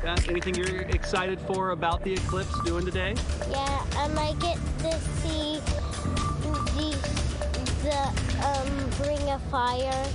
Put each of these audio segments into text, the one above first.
Anything you're excited for about the eclipse doing today? Yeah, I might get to see the ring of fire.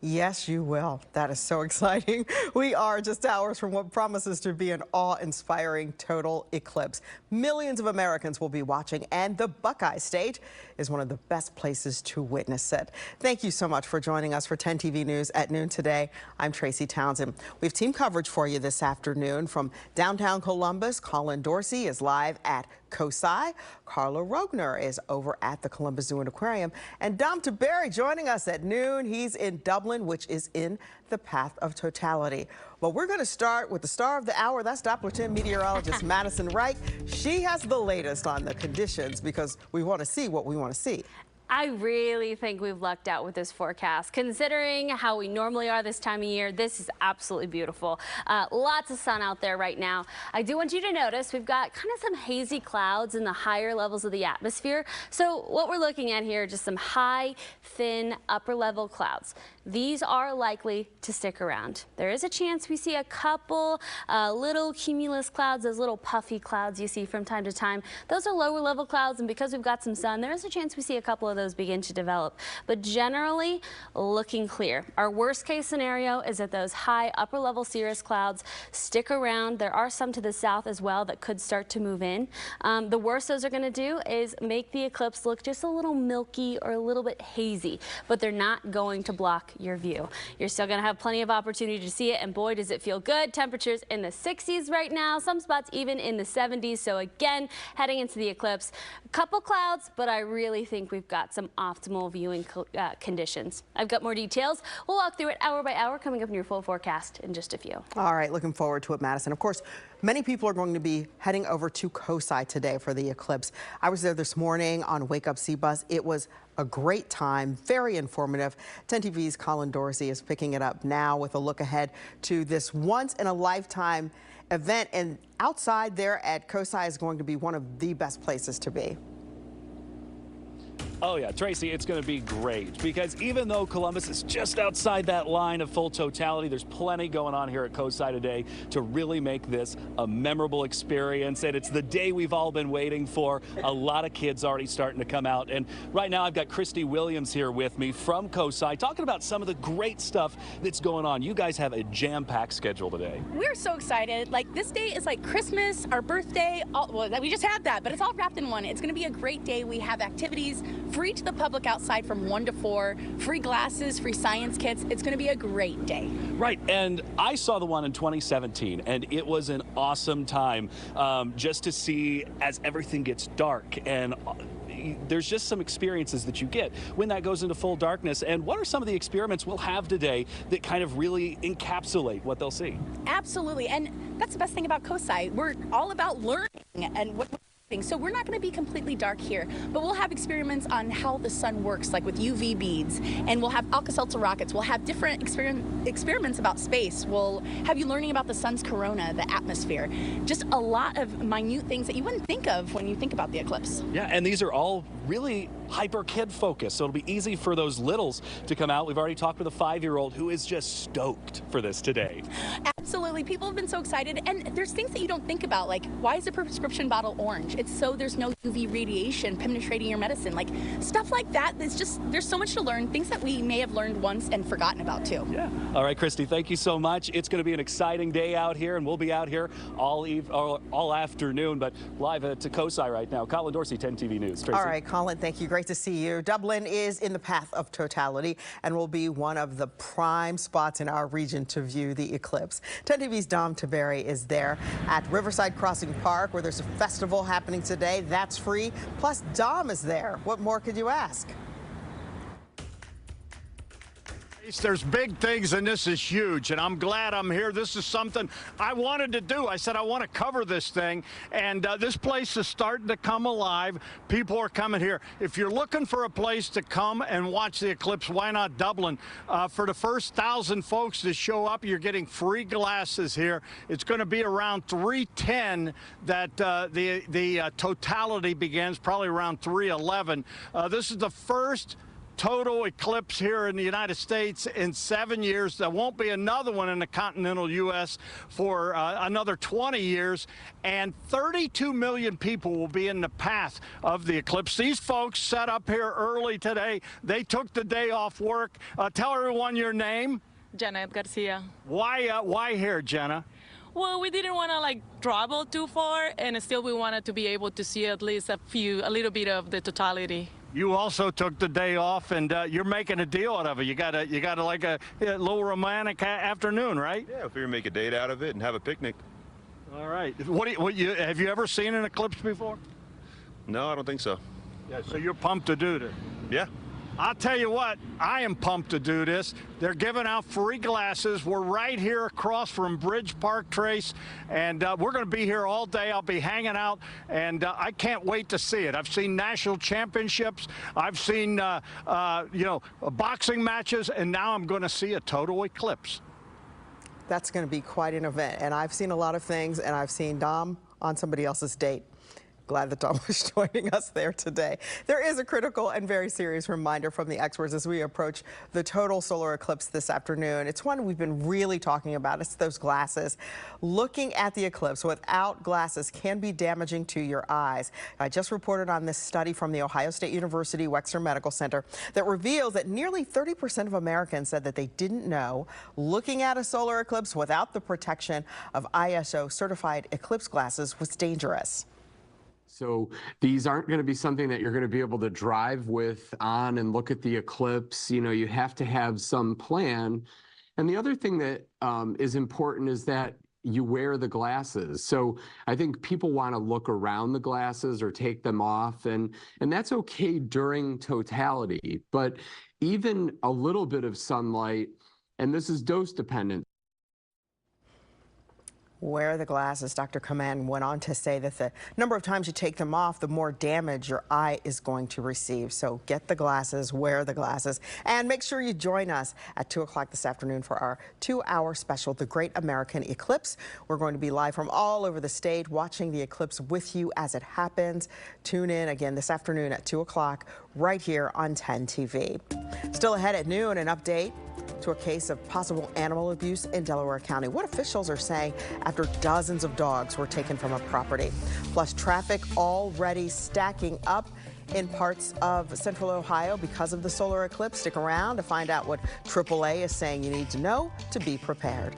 Yes, you will. That is so exciting. We are just hours from what promises to be an awe-inspiring total eclipse. Millions of Americans will be watching, and the Buckeye State is one of the best places to witness it. Thank you so much for joining us for 10 TV News at noon today. I'm Tracy Townsend. We have team coverage for you this afternoon from downtown Columbus. Colin Dorsey is live at COSI. Carla Rogner is over at the Columbus Zoo and Aquarium. And Dom Taberry joining us at noon. He's in Dublin, which is in the path of totality. Well, we're going to start with the star of the hour. That's Doppler 10 meteorologist Madison Wright. She has the latest on the conditions because we want to see what we want to see. I really think we've lucked out with this forecast. Considering how we normally are this time of year, this is absolutely beautiful. Lots of sun out there right now. I do want you to notice we've got kind of some hazy clouds in the higher levels of the atmosphere. So what we're looking at here are just some high, thin, upper level clouds. These are likely to stick around. There is a chance we see a couple little cumulus clouds, those little puffy clouds you see from time to time. Those are lower level clouds, and because we've got some sun, there is a chance we see a couple of those begin to develop. But generally, looking clear. Our worst case scenario is that those high upper level cirrus clouds stick around. There are some to the south as well that could start to move in. The worst those are going to do is make the eclipse look just a little milky or a little bit hazy, but they're not going to block your view. You're still going to have plenty of opportunity to see it, and boy, does it feel good. Temperatures in the 60s right now, some spots even in the 70s. So again, heading into the eclipse, a couple clouds, but I really think we've got some optimal viewing conditions. I've got more details. We'll walk through it hour by hour coming up in your full forecast in just a few. All right, looking forward to it, Madison. Of course, many people are going to be heading over to COSI today for the eclipse. I was there this morning on Wake Up Sea Bus. It was a great time, very informative. 10 TV's Colin Dorsey is picking it up now with a look ahead to this once-in-a-lifetime event. And outside there at COSI is going to be one of the best places to be. Oh yeah, Tracy, it's going to be great because even though Columbus is just outside that line of full totality, there's plenty going on here at COSI today to really make this a memorable experience. And it's the day we've all been waiting for. A lot of kids already starting to come out. And right now I've got Christy Williams here with me from COSI talking about some of the great stuff that's going on. You guys have a jam-packed schedule today. We're so excited. Like, this day is like Christmas, our birthday. Well, we just had that, but it's all wrapped in one. It's going to be a great day. We have activities free to the public outside from 1 to 4, free glasses, free science kits. It's going to be a great day. Right, and I saw the one in 2017, and it was an awesome time just to see as everything gets dark, and there's just some experiences that you get when that goes into full darkness. And what are some of the experiments we'll have today that kind of really encapsulate what they'll see? Absolutely, and that's the best thing about COSI. We're all about learning and what. So we're not going to be completely dark here, but we'll have experiments on how the sun works, like with UV beads, and we'll have Alka-Seltzer rockets. We'll have different experiments about space. We'll have you learning about the sun's corona, the atmosphere, just a lot of minute things that you wouldn't think of when you think about the eclipse. Yeah, and these are all really hyper kid focused, so it'll be easy for those littles to come out. We've already talked with a 5-year-old who is just stoked for this today. Absolutely, people have been so excited, and there's things that you don't think about, like why is a prescription bottle orange? It's so there's no UV radiation penetrating your medicine, like stuff like that. There's so much to learn, things that we may have learned once and forgotten about too. Yeah. All right, Christy, thank you so much. It's going to be an exciting day out here, and we'll be out here all afternoon, but live to COSI right now. Colin Dorsey, 10 TV News. Tracy. All right, Colin, thank you. Great to see you. Dublin is in the path of totality and will be one of the prime spots in our region to view the eclipse. 10 TV's Dom Taberry is there at Riverside Crossing Park, where there's a festival happening today. That's free. Plus, Dom is there. What more could you ask? There's big things, and this is huge, and I'm glad I'm here. This is something I wanted to do. I said I want to cover this thing, and this place is starting to come alive. People are coming here. If you're looking for a place to come and watch the eclipse, why not Dublin? For the first 1,000 folks to show up, you're getting free glasses here. It's going to be around 3:10 that the totality begins, probably around 3:11. This is the first total eclipse here in the United States in 7 years. There won't be another one in the continental U.S. for another 20 years, and 32 million people will be in the path of the eclipse. These folks set up here early today. They took the day off work. Tell everyone your name. Janet Garcia. Why here, Jenna? Well, we didn't want to travel too far, and still we wanted to be able to see at least a little bit of the totality. You also took the day off, and you're making a deal out of it. You got like a little romantic afternoon, right? Yeah, if we make a date out of it and have a picnic. All right. Have you ever seen an eclipse before? No, I don't think so. Yeah. So you're pumped to do this? Yeah. I'll tell you what, I am pumped to do this. They're giving out free glasses. We're right here across from Bridge Park Trace, and we're going to be here all day. I'll be hanging out, and I can't wait to see it. I've seen national championships. I've seen, boxing matches, and now I'm going to see a total eclipse. That's going to be quite an event, and I've seen a lot of things, and I've seen Dom on somebody else's date. Glad that Dom was joining us there today. There is a critical and very serious reminder from the experts as we approach the total solar eclipse this afternoon. It's one we've been really talking about. It's those glasses. Looking at the eclipse without glasses can be damaging to your eyes. I just reported on this study from the Ohio State University Wexner Medical Center that reveals that nearly 30% of Americans said that they didn't know looking at a solar eclipse without the protection of ISO certified eclipse glasses was dangerous. So these aren't going to be something that you're going to be able to drive with on and look at the eclipse. You have to have some plan. And the other thing that is important is that you wear the glasses. So I think people want to look around the glasses or take them off, and that's okay during totality. But even a little bit of sunlight, and this is dose dependent. Wear the glasses. Dr. Kaman went on to say that the number of times you take them off, the more damage your eye is going to receive. So get the glasses, wear the glasses, and make sure you join us at 2 o'clock this afternoon for our 2-hour special, The Great American Eclipse. We're going to be live from all over the state, watching the eclipse with you as it happens. Tune in again this afternoon at 2 o'clock right here on 10 TV. Still ahead at noon, an update to a case of possible animal abuse in Delaware County. What officials are saying after dozens of dogs were taken from a property. Plus, traffic already stacking up in parts of central Ohio because of the solar eclipse. Stick around to find out what AAA is saying you need to know to be prepared.